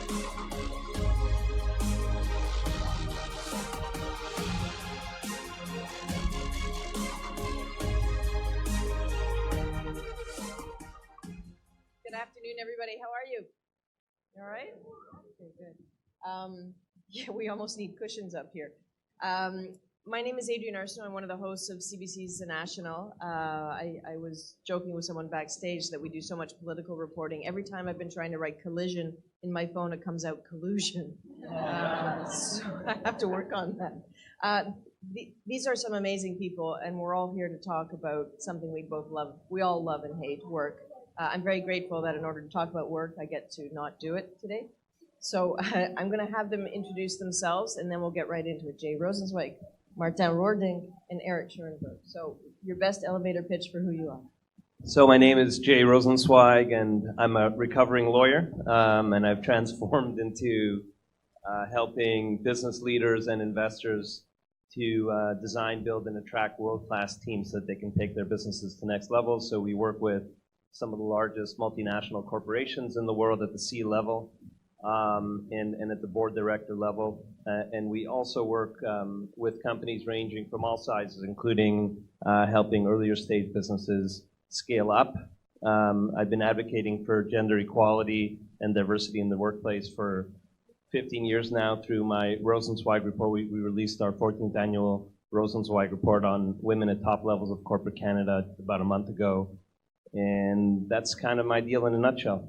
Good afternoon, everybody. How are you? You all right? Okay, good. Yeah, we almost need cushions up here. My name is Adrienne Arsenault. I'm one of the hosts of CBC's The National. I was joking with someone backstage that we do so much political reporting. Every time I've been trying to write collision in my phone, it comes out collusion. So I have to work on that. These are some amazing people, and we're all here to talk about something we both love. We all love and hate work. I'm very grateful that in order to talk about work, I get to not do it today. So I'm going to have them introduce themselves, and then we'll get right into it. Jay Rosenzweig, Martijn Roordink, and Eric Schurenberg. So your best elevator pitch for who you are. So my name is Jay Rosenzweig, and I'm a recovering lawyer, and I've transformed into helping business leaders and investors to design, build, and attract world-class teams so that they can take their businesses to the next level. So we work with some of the largest multinational corporations in the world at the C level and at the board director level. And we also work with companies ranging from all sizes, including helping earlier stage businesses scale up. I've been advocating for gender equality and diversity in the workplace for 15 years now through my Rosenzweig report. We released our 14th annual Rosenzweig report on women at top levels of corporate Canada about a month ago. And that's kind of my deal in a nutshell.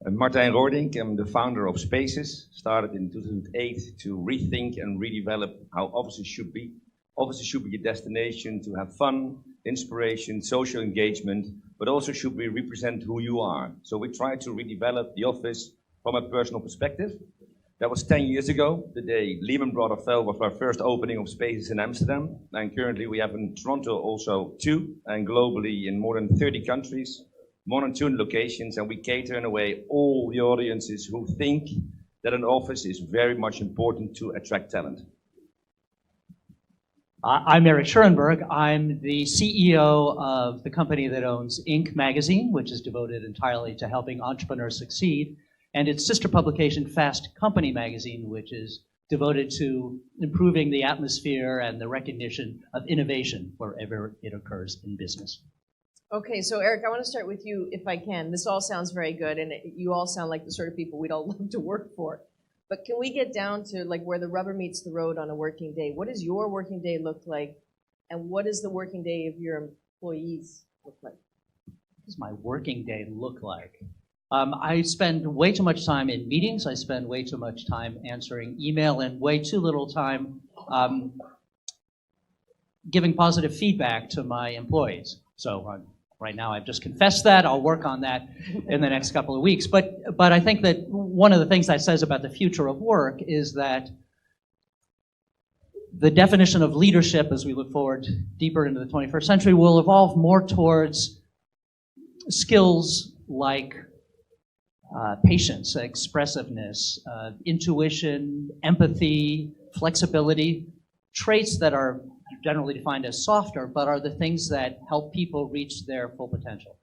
Martijn Roordink, I'm the founder of Spaces, started in 2008 to rethink and redevelop how offices should be. Offices should be a destination to have fun, inspiration, social engagement, but also should be represent who you are. So we try to redevelop the office from a personal perspective. That was 10 years ago, the day Lehman Brothers fell, was our first opening of Spaces in Amsterdam. And currently we have in Toronto also 2, and globally in more than 30 countries, more than 200 locations, and we cater in a way all the audiences who think that an office is very much important to attract talent. I'm Eric Schurenberg. I'm the CEO of the company that owns Inc. magazine, which is devoted entirely to helping entrepreneurs succeed, and its sister publication, Fast Company magazine, which is devoted to improving the atmosphere and the recognition of innovation wherever it occurs in business. Okay, so Eric, I want to start with you if I can. This all sounds very good, and you all sound like the sort of people we'd all love to work for. But can we get down to like where the rubber meets the road on a working day? What does your working day look like, and what does the working day of your employees look like? What does my working day look like? I spend way too much time in meetings. I spend way too much time answering email and way too little time giving positive feedback to my employees. So right now I've just confessed that. I'll work on that in the next couple of weeks. But I think that one of the things that says about the future of work is that the definition of leadership as we look forward deeper into the 21st century will evolve more towards skills like patience, expressiveness, intuition, empathy, flexibility, traits that are generally defined as softer, but are the things that help people reach their full potential.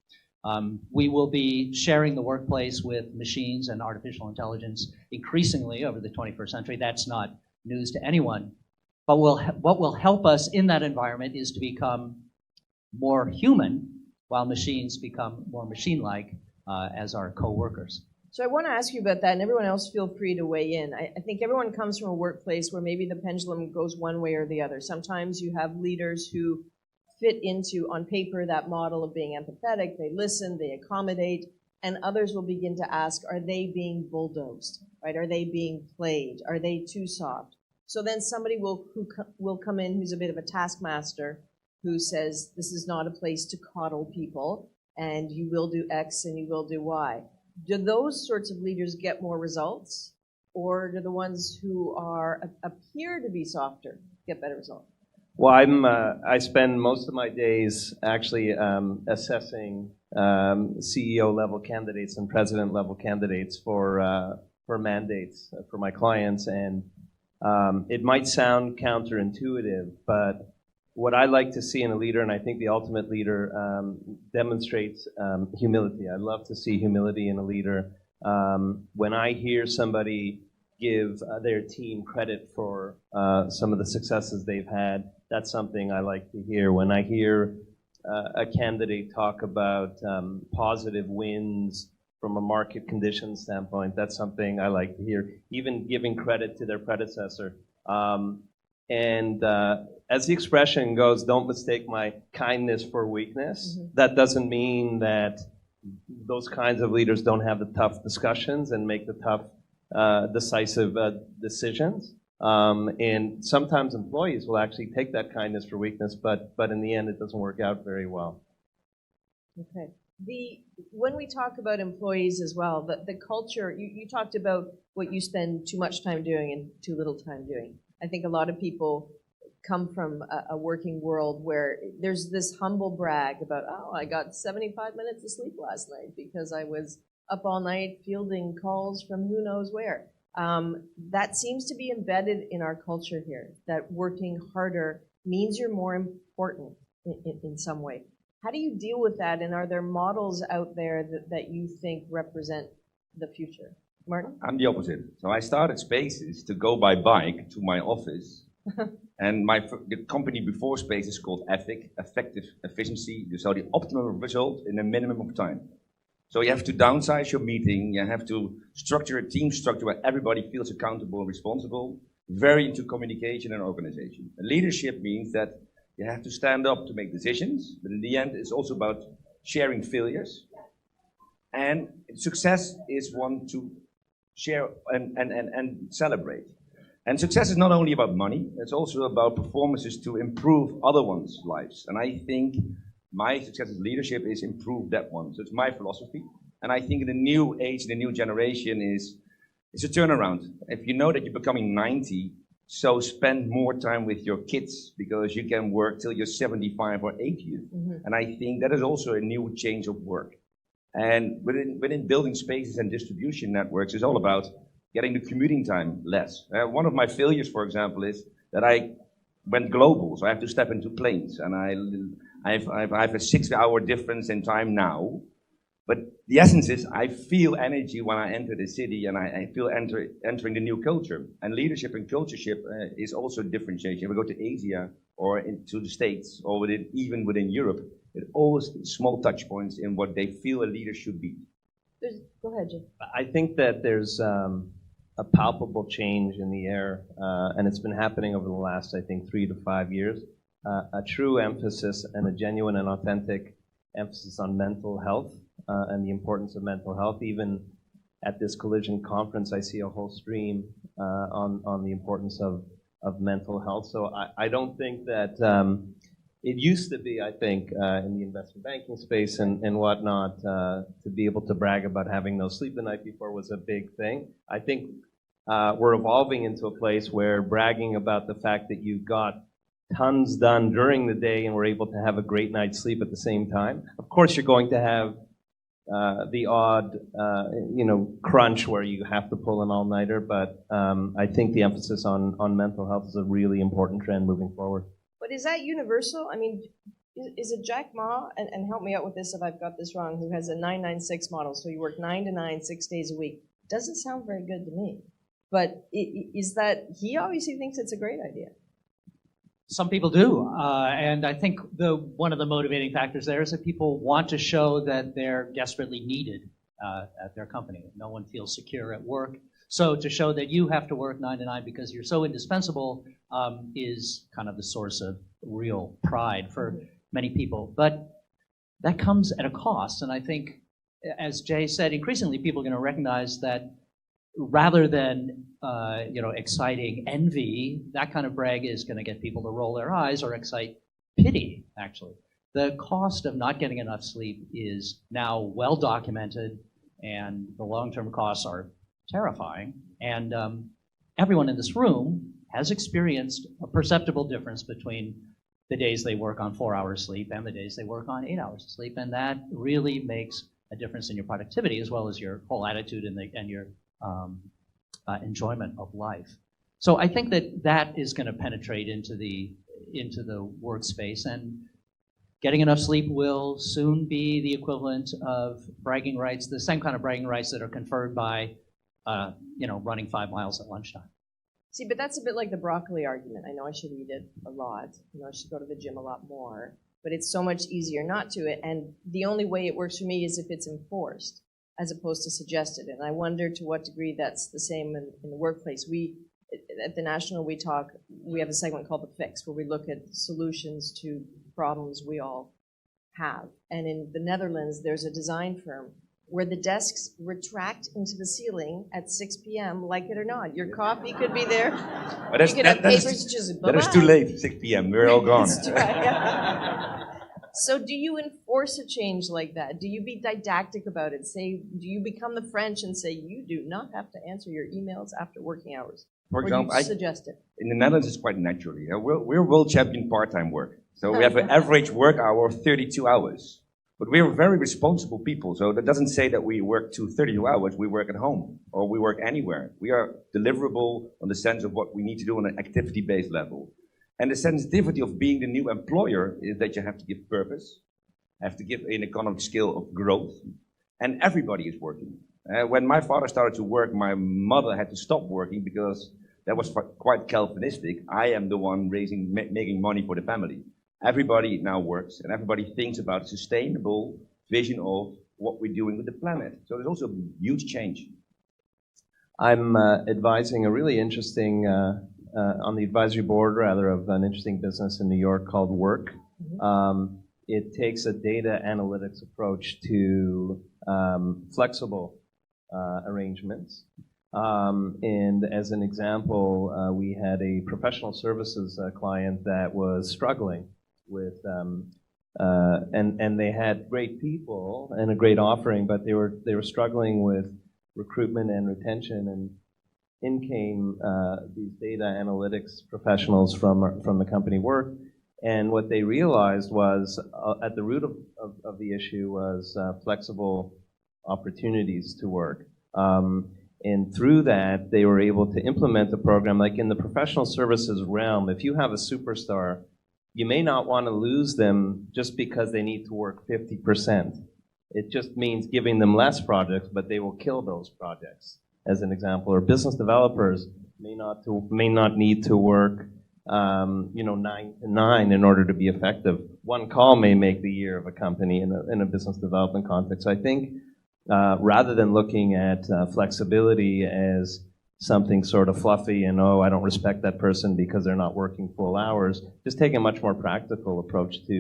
We will be sharing the workplace with machines and artificial intelligence increasingly over the 21st century. That's not news to anyone. But what will help us in that environment is to become more human while machines become more machine-like as our co-workers. So I want to ask you about that, and everyone else feel free to weigh in. I think everyone comes from a workplace where maybe the pendulum goes one way or the other. Sometimes you have leaders who fit into, on paper, that model of being empathetic. They listen, they accommodate, and others will begin to ask, are they being bulldozed, right? Are they being played? Are they too soft? So then somebody will come in who's a bit of a taskmaster who says, this is not a place to coddle people, and you will do X and you will do Y. Do those sorts of leaders get more results, or do the ones who appear to be softer get better results? Well, I spend most of my days actually assessing CEO level candidates and president level candidates for mandates for my clients, and it might sound counterintuitive, but what I like to see in a leader, and I think the ultimate leader demonstrates humility. I love to see humility in a leader, When I hear somebody give their team credit for some of the successes they've had, that's something I like to hear. When I hear a candidate talk about positive wins from a market condition standpoint, that's something I like to hear. Even giving credit to their predecessor. As the expression goes, don't mistake my kindness for weakness. Mm-hmm. That doesn't mean that those kinds of leaders don't have the tough discussions and make the tough, decisive decisions. And sometimes employees will actually take that kindness for weakness, but in the end, it doesn't work out very well. Okay. When we talk about employees as well, the culture, you talked about what you spend too much time doing and too little time doing. I think a lot of people come from a working world where there's this humble brag about, oh, I got 75 minutes of sleep last night because I was up all night fielding calls from who knows where. That seems to be embedded in our culture here, that working harder means you're more important in some way. How do you deal with that, and are there models out there that you think represent the future? Martin? I'm the opposite. So I started Spaces to go by bike to my office. And the company before Spaces is called EFIC, Effective Efficiency, so the optimal result in a minimum of time. So you have to downsize your meeting, you have to structure a team structure where everybody feels accountable and responsible, very into communication and organization. And leadership means that you have to stand up to make decisions, but in the end it's also about sharing failures. And success is one to share and celebrate. And success is not only about money, it's also about performances to improve other one's lives. And I think my success as leadership is improve that one. So it's my philosophy. And I think in the new age, the new generation it's a turnaround. If you know that you're becoming 90, so spend more time with your kids because you can work till you're 75 or 80. Mm-hmm. And I think that is also a new change of work. And within building spaces and distribution networks, it's all about getting the commuting time less. One of my failures, for example, is that I went global, so I have to step into planes, and I have a 6-hour difference in time now. But the essence is, I feel energy when I enter the city, and I feel entering the new culture. And leadership and cultureship is also differentiation. If we go to Asia or into the States, or even within Europe, it always small touch points in what they feel a leader should be. Go ahead, Jim. I think that there's a palpable change in the air, and it's been happening over the last, I think, 3 to 5 years. A true emphasis and a genuine and authentic emphasis on mental health and the importance of mental health. Even at this Collision conference, I see a whole stream on the importance of mental health. So I don't think that it used to be, I think, in the investment banking space and whatnot, to be able to brag about having no sleep the night before was a big thing. I think we're evolving into a place where bragging about the fact that you got tons done during the day and were able to have a great night's sleep at the same time. Of course, you're going to have the odd, crunch where you have to pull an all-nighter, but I think the emphasis on mental health is a really important trend moving forward. But is that universal? I mean, is it Jack Ma, and help me out with this if I've got this wrong, who has a 9-9-6 model, so you work 9 to 9, 6 days a week? Doesn't sound very good to me. But is that, he obviously thinks it's a great idea. Some people do, and I think one of the motivating factors there is that people want to show that they're desperately needed at their company. No one feels secure at work. So to show that you have to work 9 to 9 because you're so indispensable is kind of the source of real pride for many people. But that comes at a cost, and I think, as Jay said, increasingly people are going to recognize that rather than exciting envy, that kind of brag is going to get people to roll their eyes or excite pity, actually. The cost of not getting enough sleep is now well documented, and the long-term costs are terrifying. And everyone in this room has experienced a perceptible difference between the days they work on 4 hours sleep and the days they work on 8 hours of sleep, and that really makes a difference in your productivity as well as your whole attitude and your enjoyment of life. So I think that is going to penetrate into the workspace, and getting enough sleep will soon be the equivalent of bragging rights, the same kind of bragging rights that are conferred by, running 5 miles at lunchtime. See, but that's a bit like the broccoli argument. I know I should eat it a lot. I should go to the gym a lot more. But it's so much easier not to. And the only way it works for me is if it's enforced, as opposed to suggested. And I wonder to what degree that's the same in the workplace. At the National, we have a segment called The Fix, where we look at solutions to problems we all have. And in the Netherlands, there's a design firm where the desks retract into the ceiling at 6 p.m., like it or not. Your coffee could be there. But you could have papers just that is too late, 6 p.m. We're all gone. That's right, yeah. So do you enforce a change like that? Do you be didactic about it? Do you become the French and say, you do not have to answer your emails after working hours? For example, or do you suggest it? In the Netherlands, it's quite natural. We're world champion part-time work. So we have an average work hour of 32 hours. But we're very responsible people. So that doesn't say that we work 32 hours. We work at home or we work anywhere. We are deliverable on the sense of what we need to do on an activity-based level. And the sensitivity of being the new employer is that you have to give purpose, have to give an economic skill of growth, and everybody is working. When my father started to work, my mother had to stop working because that was quite Calvinistic. I am the one making money for the family. Everybody now works, and everybody thinks about a sustainable vision of what we're doing with the planet. So there's also a huge change. I'm advising a really interesting, on the advisory board, rather, of an interesting business in New York called Work. Mm-hmm. It takes a data analytics approach to flexible arrangements. And as an example, we had a professional services client that was struggling with, and they had great people and a great offering, but they were struggling with recruitment and retention. And in came these data analytics professionals from the company Work, and what they realized was at the root of the issue was flexible opportunities to work. And through that, they were able to implement the program. Like in the professional services realm, if you have a superstar, you may not want to lose them just because they need to work 50%. It just means giving them less projects, but they will kill those projects, as an example. Or business developers may not need to work 9 to 9 in order to be effective. One call may make the year of a company in a business development context. So I think rather than looking at flexibility as something sort of fluffy and, I don't respect that person because they're not working full hours, just take a much more practical approach to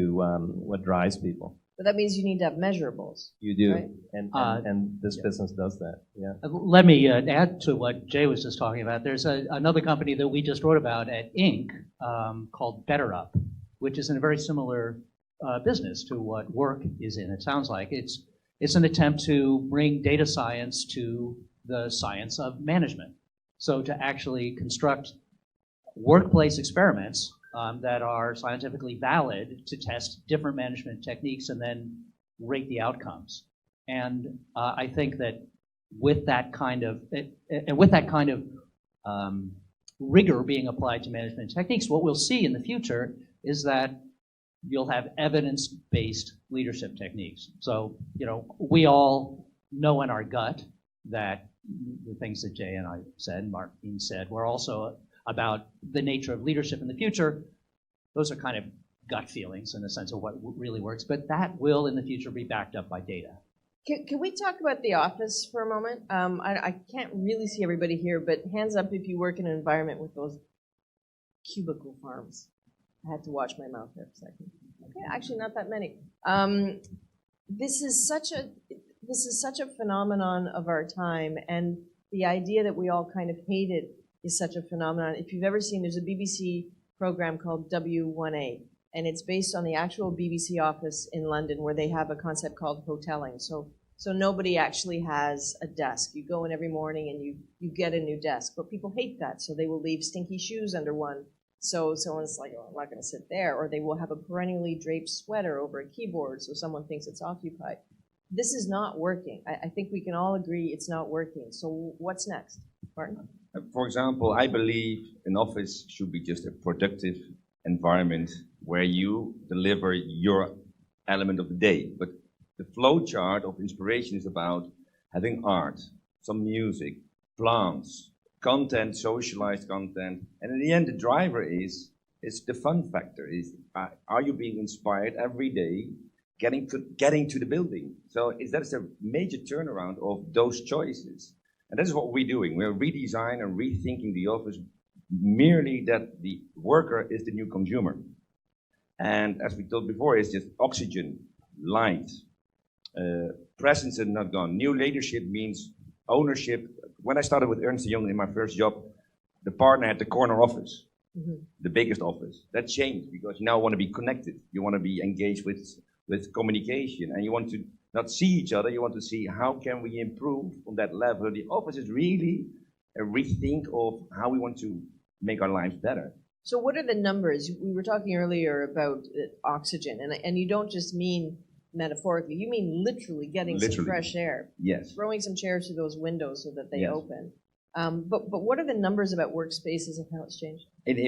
what drives people. But that means you need to have measurables. You do, right? and this business does that, yeah. Let me add to what Jay was just talking about. There's another company that we just wrote about at Inc. Called BetterUp, which is in a very similar business to what Work is in. It sounds like it's an attempt to bring data science to the science of management. So to actually construct workplace experiments that are scientifically valid to test different management techniques and then rate the outcomes. And I think that with that kind of rigor being applied to management techniques, what we'll see in the future is that you'll have evidence-based leadership techniques. So, we all know in our gut that the things that Jay and I said, and Martijn said, were also about the nature of leadership in the future. Those are kind of gut feelings in the sense of what really works, but that will in the future be backed up by data. Can we talk about the office for a moment? I can't really see everybody here, but hands up if you work in an environment with those cubicle farms. I had to watch my mouth there for a second. Okay, actually not that many. This is such a phenomenon of our time, and the idea that we all kind of hate it is such a phenomenon. If you've ever seen, there's a BBC program called W1A, and it's based on the actual BBC office in London where they have a concept called hoteling. So nobody actually has a desk. You go in every morning and you get a new desk, but people hate that, so they will leave stinky shoes under one. So someone's like, I'm not going to sit there. Or they will have a perennially draped sweater over a keyboard so someone thinks it's occupied. This is not working. I think we can all agree it's not working. So what's next? Martin? For example, I believe an office should be just a productive environment where you deliver your element of the day. But the flow chart of inspiration is about having art, some music, plants, content, socialized content, and in the end, the driver is the fun factor. Are you being inspired every day, getting to the building? So that's a major turnaround of those choices, and that is what we're doing. We're redesigning and rethinking the office, merely that the worker is the new consumer. And as we told before, it's just oxygen, light, presence is not gone. New leadership means ownership. When I started with Ernst & Young in my first job, the partner had the corner office, the biggest office. That changed because you now want to be connected. You want to be engaged with communication, and you want to not see each other. You want to see how can we improve on that level. The office is really a rethink of how we want to make our lives better. So what are the numbers? We were talking earlier about oxygen, and you don't just mean metaphorically, you mean literally getting some fresh air. Yes. Throwing some chairs through those windows so that they open. But what are the numbers about workspaces and how it's changed?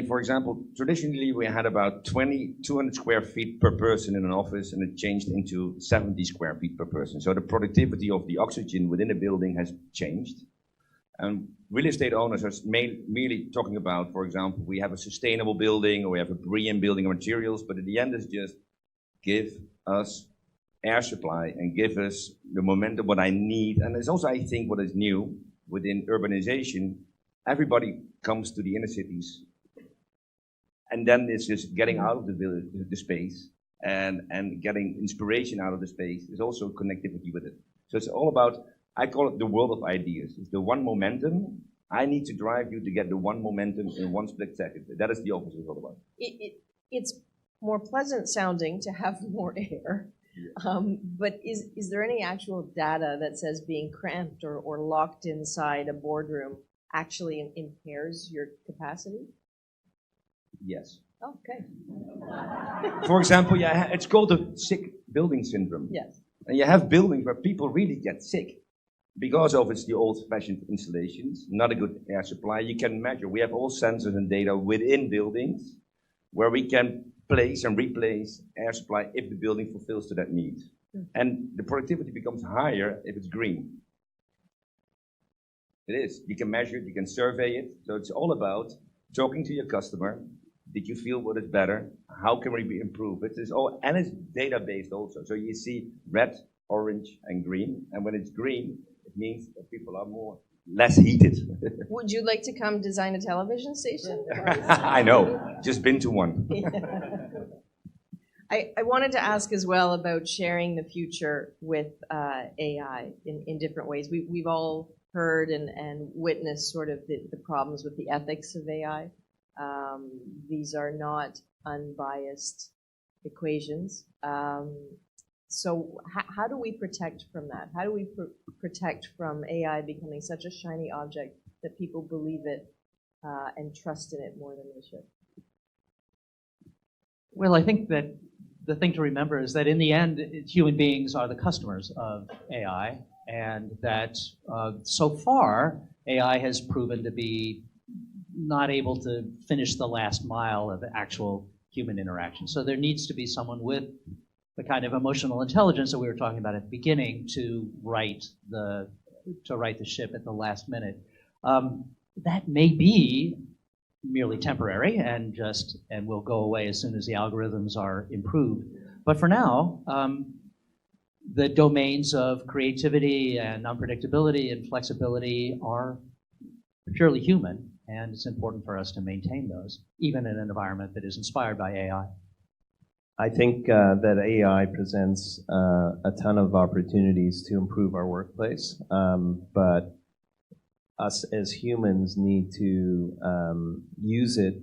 For example, traditionally we had about 200 square feet per person in an office, and it changed into 70 square feet per person. So the productivity of the oxygen within a building has changed. And real estate owners are merely talking about, for example, we have a sustainable building or we have a BREEAM building materials, but at the end it's just give us air supply and give us the momentum what I need. And it's also, I think, what is new within urbanization. Everybody comes to the inner cities, and then it's just getting out of the space and getting inspiration out of the space. There's also connectivity with it. So it's all about, I call it the world of ideas. It's the one momentum. I need to drive you to get the one momentum in one split second. That is the office is all about. It's more pleasant sounding to have more air. But is there any actual data that says being cramped or locked inside a boardroom actually impairs your capacity? Yes. Okay. For example, it's called the sick building syndrome. Yes. And you have buildings where people really get sick because of it's the old-fashioned installations, not a good air supply. You can measure. We have all sensors and data within buildings where we can place and replace air supply if the building fulfills to that need. And the productivity becomes higher if it's green. It is. You can measure it, you can survey it. So it's all about talking to your customer. Did you feel what is better? How can we improve it? And it's data-based also. So you see red, orange, and green. And when it's green, it means that people are less heated. Would you like to come design a television station? I know. Just been to one. I wanted to ask as well about sharing the future with AI in different ways. We've all heard and witnessed sort of the problems with the ethics of AI. These are not unbiased equations. So how do we protect from that? How do we protect from AI becoming such a shiny object that people believe it and trust in it more than they should? Well, I think that the thing to remember is that in the end, human beings are the customers of AI, and that so far, AI has proven to be not able to finish the last mile of actual human interaction. So there needs to be someone with the kind of emotional intelligence that we were talking about at the beginning to right the ship at the last minute. That may be merely temporary and will go away as soon as the algorithms are improved. But for now, the domains of creativity and unpredictability and flexibility are purely human, and it's important for us to maintain those, even in an environment that is inspired by AI. I think that AI presents a ton of opportunities to improve our workplace, but us as humans need to use it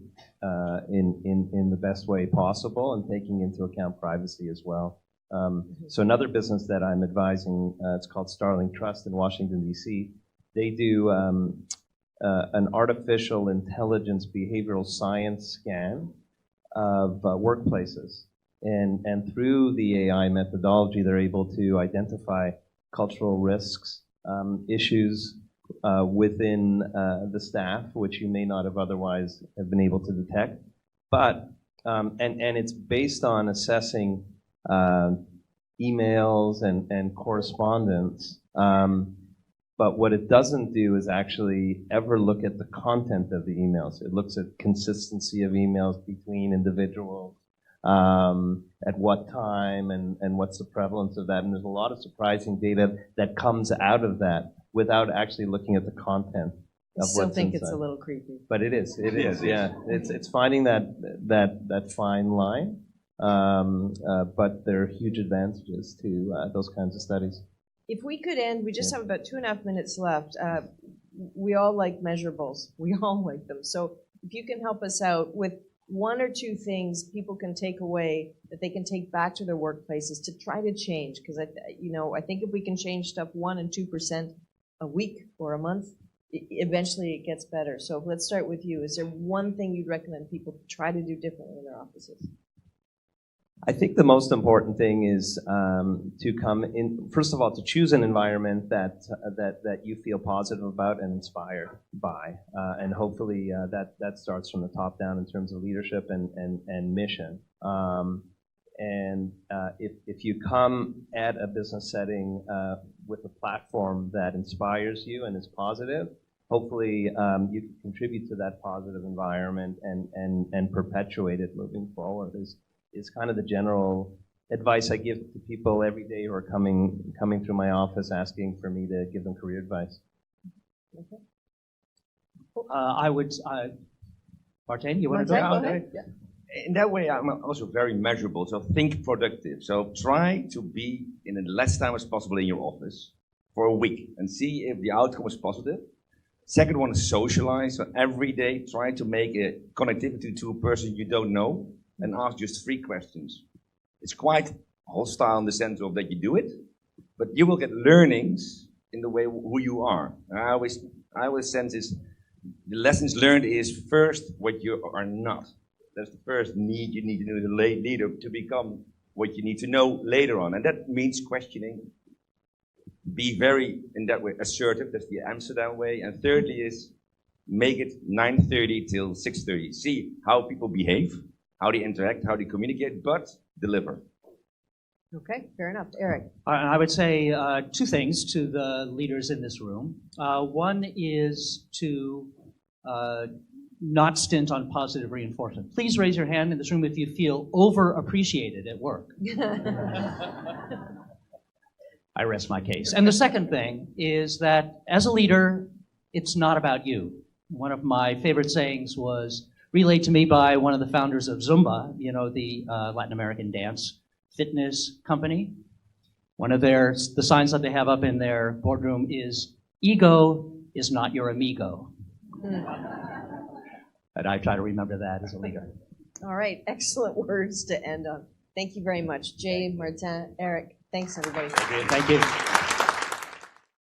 in the best way possible, and taking into account privacy as well. So another business that I'm advising, it's called Starling Trust in Washington, D.C. They do an artificial intelligence behavioral science scan of workplaces. And through the AI methodology, they're able to identify cultural risks, issues within the staff, which you may not have otherwise have been able to detect. But and it's based on assessing emails and correspondence. But what it doesn't do is actually ever look at the content of the emails. It looks at consistency of emails between individuals, at what time, and what's the prevalence of that. And there's a lot of surprising data that comes out of that without actually looking at the content I of still what's think inside. it's a little creepy. But it is, yeah. It's finding that fine line. But there are huge advantages to those kinds of studies. If we could end, we just have about 2.5 minutes left. We all like measurables. We all like them. So if you can help us out with one or two things people can take away that they can take back to their workplaces to try to change, because I think if we can change stuff 1% and 2% a week or a month, eventually it gets better. So let's start with you. Is there one thing you'd recommend people to try to do differently in their offices? I think the most important thing is to come in. First of all, to choose an environment that you feel positive about and inspired by, and hopefully that starts from the top down in terms of leadership and mission. If you come at a business setting with a platform that inspires you and is positive, hopefully you can contribute to that positive environment and perpetuate it moving forward. Is kind of the general advice I give to people every day who are coming through my office asking for me to give them career advice. Okay. I would, Martijn, you want to Martijn, go? go ahead. In that way, I'm also very measurable. So think productive. So try to be in as less time as possible in your office for a week and see if the outcome is positive. Second one is socialize. So every day try to make a connectivity to a person you don't know and ask just 3 questions. It's quite hostile in the sense of that you do it, but you will get learnings in the way who you are. I always sense is the lessons learned is first what you are not. That's the first need you need to know as a leader to become what you need to know later on. And that means questioning. Be very, in that way, assertive. That's the Amsterdam way. And thirdly is make it 9:30 till 6:30. See how people behave, how they interact, how they communicate, but deliver. Okay, fair enough. Eric. I would say 2 things to the leaders in this room. One is to not stint on positive reinforcement. Please raise your hand in this room if you feel overappreciated at work. I rest my case. And the second thing is that as a leader, it's not about you. One of my favorite sayings was relayed to me by one of the founders of Zumba, the Latin American dance fitness company. One of the signs that they have up in their boardroom is, ego is not your amigo. And I try to remember that as a leader. All right, excellent words to end on. Thank you very much. Jay, Martijn, Eric, thanks everybody. Thank you.